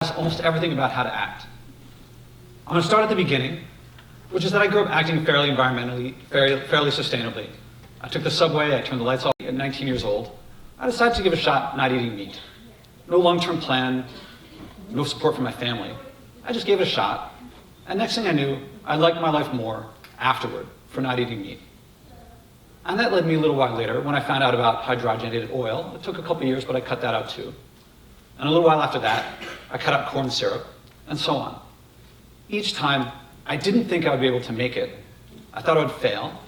almost everything about how to act. I'm going to start at the beginning, which is that I grew up acting fairly environmentally, fairly sustainably. I took the subway, I turned the lights off at 19 years old. I decided to give a shot not eating meat. No long-term plan, no support from my family. I just gave it a shot, and next thing I knew, I liked my life more afterward for not eating meat. And that led me a little while later when I found out about hydrogenated oil. It took a couple years, but I cut that out too. And a little while after that, I cut out corn syrup, and so on. Each time, I didn't think I would be able to make it. I thought I would fail,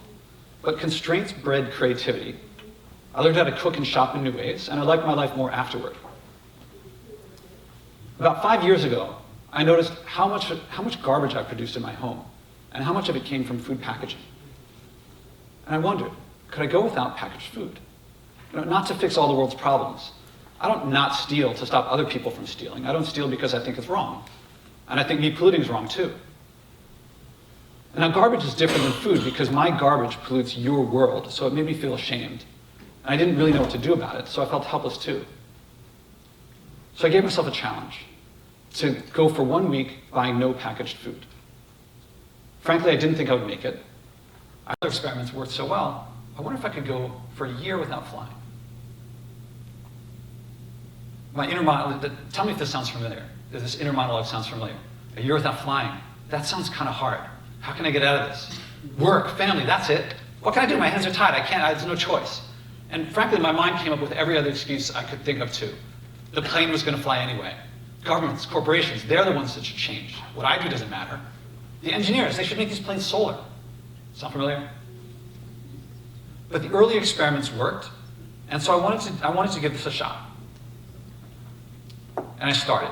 but constraints bred creativity. I learned how to cook and shop in new ways, and I liked my life more afterward. About 5 years ago, I noticed how much garbage I produced in my home, and how much of it came from food packaging. And I wondered, could I go without packaged food? Not to fix all the world's problems. I don't not steal to stop other people from stealing. I don't steal because I think it's wrong. And I think meat polluting is wrong too. And now garbage is different than food because my garbage pollutes your world, so it made me feel ashamed. And I didn't really know what to do about it, so I felt helpless too. So I gave myself a challenge to go for 1 week buying no packaged food. Frankly, I didn't think I would make it. Other experiments worked so well, I wonder if I could go for a year without flying. My inner monologue, tell me if this sounds familiar. If this inner monologue sounds familiar. A year without flying, that sounds kind of hard. How can I get out of this? Work, family, that's it. What can I do? My hands are tied, there's no choice. And frankly, my mind came up with every other excuse I could think of too. The plane was going to fly anyway. Governments, corporations, they're the ones that should change. What I do doesn't matter. The engineers, they should make these planes solar. Sound familiar? But the early experiments worked, and so I wanted to give this a shot. And I started.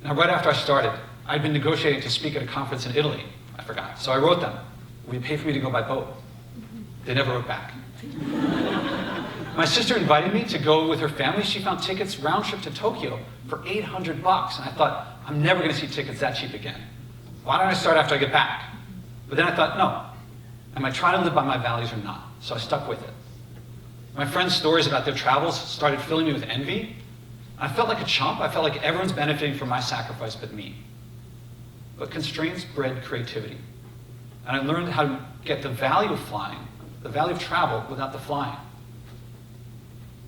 Now, right after I started, I'd been negotiating to speak at a conference in Italy. I forgot. So I wrote them. Will you pay for me to go by boat? They never wrote back. My sister invited me to go with her family. She found tickets round trip to Tokyo for $800. And I thought, I'm never going to see tickets that cheap again. Why don't I start after I get back? But then I thought, no. Am I trying to live by my values or not? So I stuck with it. My friends' stories about their travels started filling me with envy. I felt like a chump. I felt like everyone's benefiting from my sacrifice but me. But constraints bred creativity. And I learned how to get the value of flying, the value of travel, without the flying.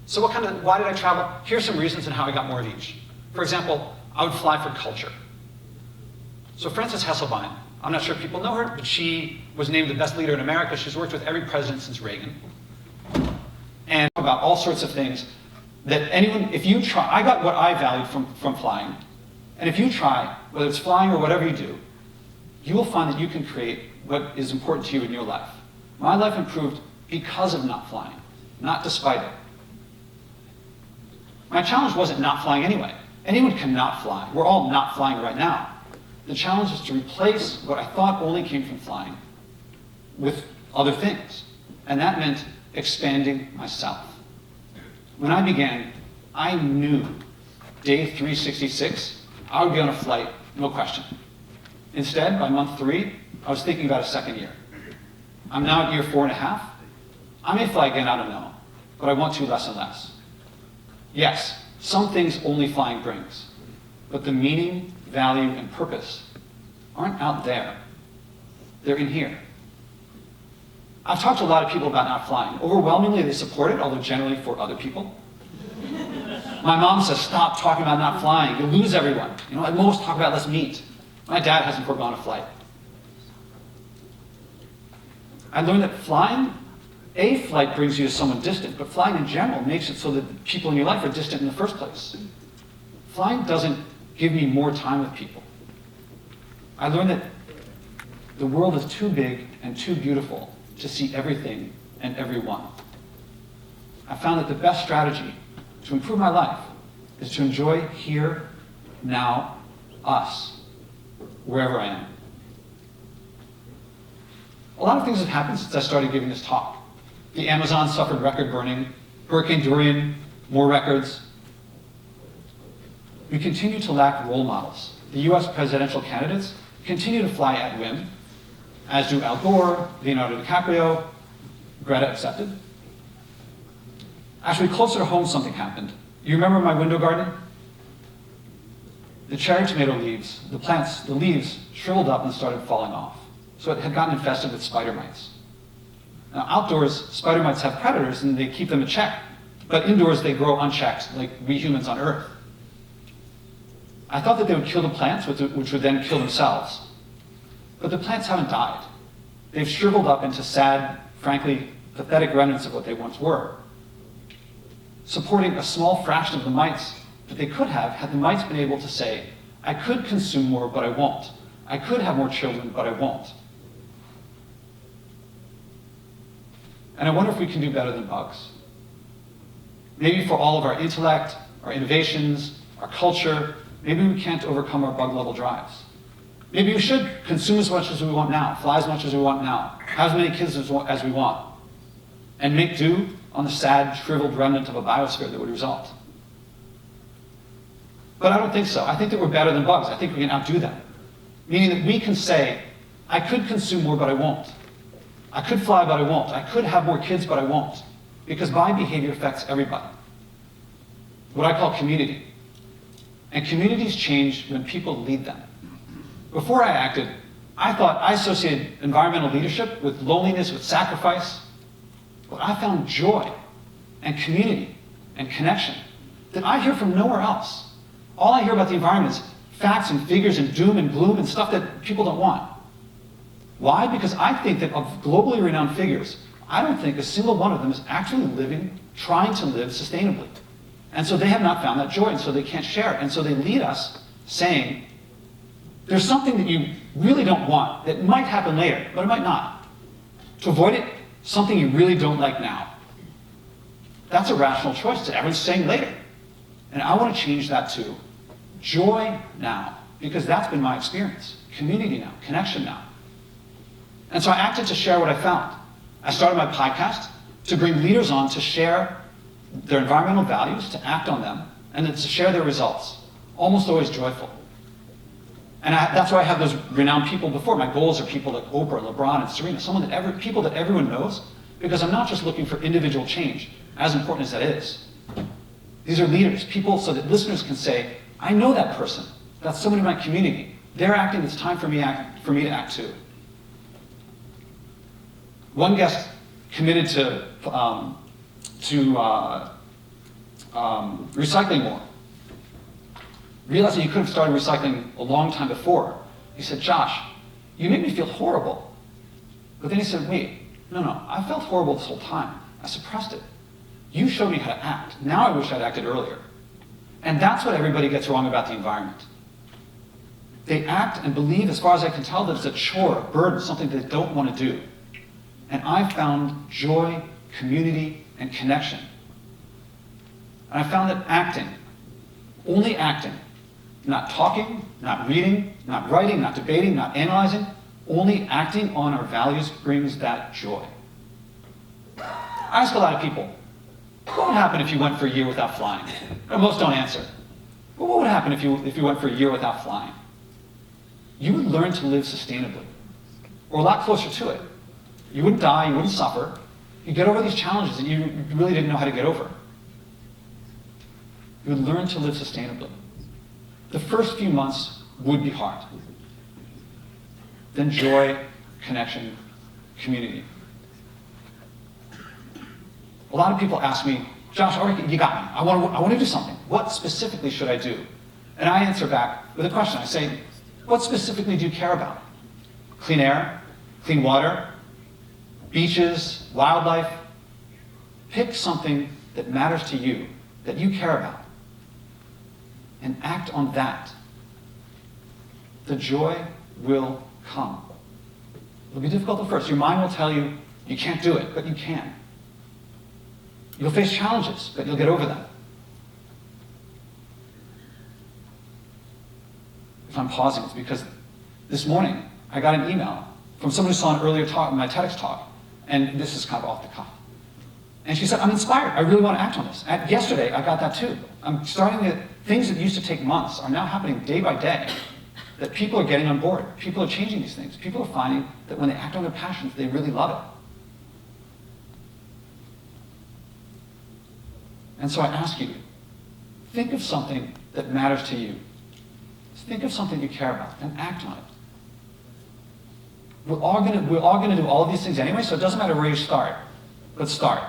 So why did I travel? Here's some reasons and how I got more of each. For example, I would fly for culture. So Frances Hesselbein, I'm not sure if people know her, but she was named the best leader in America. She's worked with every president since Reagan. And about all sorts of things that if you try, I got what I valued from flying. And if you try, whether it's flying or whatever you do, you will find that you can create what is important to you in your life. My life improved because of not flying, not despite it. My challenge wasn't not flying anyway. Anyone can not fly. We're all not flying right now. The challenge is to replace what I thought only came from flying with other things. And that meant expanding myself. When I began, I knew day 366, I would be on a flight, no question. Instead, by month 3, I was thinking about a second year. I'm now at year 4.5. I may fly again, I don't know, but I want to less and less. Yes, some things only flying brings, but the meaning, value, and purpose aren't out there. They're in here. I've talked to a lot of people about not flying. Overwhelmingly, they support it, although generally for other people. My mom says, stop talking about not flying. You'll lose everyone. At most, talk about less meat. My dad hasn't foregone a flight. I learned that flying, a flight brings you to someone distant, but flying in general makes it so that the people in your life are distant in the first place. Flying doesn't give me more time with people. I learned that the world is too big and too beautiful to see everything and everyone. I found that the best strategy to improve my life is to enjoy here, now, us, wherever I am. A lot of things have happened since I started giving this talk. The Amazon suffered record burning, Hurricane Dorian, more records. We continue to lack role models. The US presidential candidates continue to fly at whim, as do Al Gore, Leonardo DiCaprio, Greta accepted. Actually, closer to home, something happened. You remember my window garden? the cherry tomato leaves, the leaves shriveled up and started falling off. So it had gotten infested with spider mites. Now, outdoors, spider mites have predators and they keep them in check. But indoors, they grow unchecked, like we humans on Earth. I thought that they would kill the plants, which would then kill themselves. But the plants haven't died. They've shriveled up into sad, frankly, pathetic remnants of what they once were, supporting a small fraction of the mites that they could have had the mites been able to say, I could consume more, but I won't. I could have more children, but I won't. And I wonder if we can do better than bugs. Maybe for all of our intellect, our innovations, our culture, maybe we can't overcome our bug-level drives. Maybe we should consume as much as we want now, fly as much as we want now, have as many kids as we want, and make do on the sad, shriveled remnant of a biosphere that would result. But I don't think so. I think that we're better than bugs. I think we can outdo them. Meaning that we can say, I could consume more, but I won't. I could fly, but I won't. I could have more kids, but I won't. Because my behavior affects everybody. What I call community. And communities change when people lead them. Before I acted, I thought I associated environmental leadership with loneliness, with sacrifice. But I found joy and community and connection that I hear from nowhere else. All I hear about the environment is facts and figures and doom and gloom and stuff that people don't want. Why? Because I think that of globally renowned figures, I don't think a single one of them is actually trying to live sustainably. And so they have not found that joy, and so they can't share it. And so they lead us saying, there's something that you really don't want that might happen later, but it might not. To avoid it, something you really don't like now. That's a rational choice. Everyone's saying later. And I want to change that to joy now, because that's been my experience. Community now, connection now. And so I acted to share what I found. I started my podcast to bring leaders on to share their environmental values, to act on them, and then to share their results. Almost always joyful. And that's why I have those renowned people before. My goals are people like Oprah, LeBron, and Serena, people that everyone knows, because I'm not just looking for individual change, as important as that is. These are leaders, people so that listeners can say, I know that person. That's someone in my community. They're acting, it's time for me to act too. One guest committed to recycling more. Realizing he could have started recycling a long time before. He said, Josh, you made me feel horrible. But then he said, wait, no, I felt horrible this whole time. I suppressed it. You showed me how to act. Now I wish I'd acted earlier. And that's what everybody gets wrong about the environment. They act and believe, as far as I can tell, that it's a chore, a burden, something they don't want to do. And I found joy, community, and connection. And I found that acting, only acting, not talking, not reading, not writing, not debating, not analyzing, only acting on our values brings that joy. I ask a lot of people, what would happen if you went for a year without flying? Well, most don't answer. But what would happen if you went for a year without flying? You would learn to live sustainably, or a lot closer to it. You wouldn't die, you wouldn't suffer. You'd get over these challenges that you really didn't know how to get over. You would learn to live sustainably. The first few months would be hard. Then joy, connection, community. A lot of people ask me, Josh, all right, you got me. I want to do something. What specifically should I do? And I answer back with a question. I say, what specifically do you care about? Clean air? Clean water? Beaches? Wildlife? Pick something that matters to you, that you care about, and act on that. The joy will come. It'll be difficult at first. Your mind will tell you, you can't do it, but you can. You'll face challenges, but you'll get over them. If I'm pausing, it's because this morning I got an email from someone who saw an earlier talk, my TEDx talk, and this is kind of off the cuff. And she said, I'm inspired. I really want to act on this. Yesterday, I got that too. I'm starting to, things that used to take months are now happening day by day, that people are getting on board. People are changing these things. People are finding that when they act on their passions, they really love it. And so I ask you, think of something that matters to you. think of something you care about and act on it. We're all gonna do all of these things anyway, so it doesn't matter where you start. But start.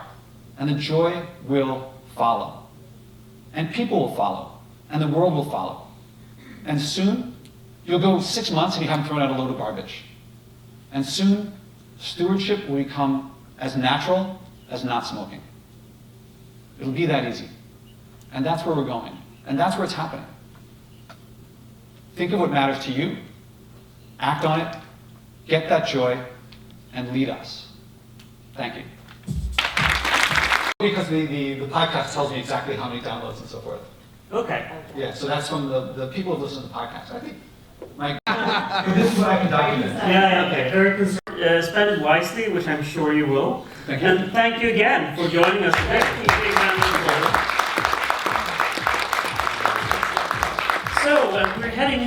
And the joy will follow. And people will follow. And the world will follow. And soon, you'll go 6 months and you haven't thrown out a load of garbage. And soon, stewardship will become as natural as not smoking. It'll be that easy. And that's where we're going. And that's where it's happening. Think of what matters to you, act on it, get that joy, and lead us. Thank you. Because the podcast tells me exactly how many downloads and so forth. Okay. Yeah, so that's from the people who listen to the podcast. I think, this is what I can document. Yeah, okay. Very concerned. Spend it wisely, which I'm sure you will. Thank you. And thank you again for joining us today. So we're heading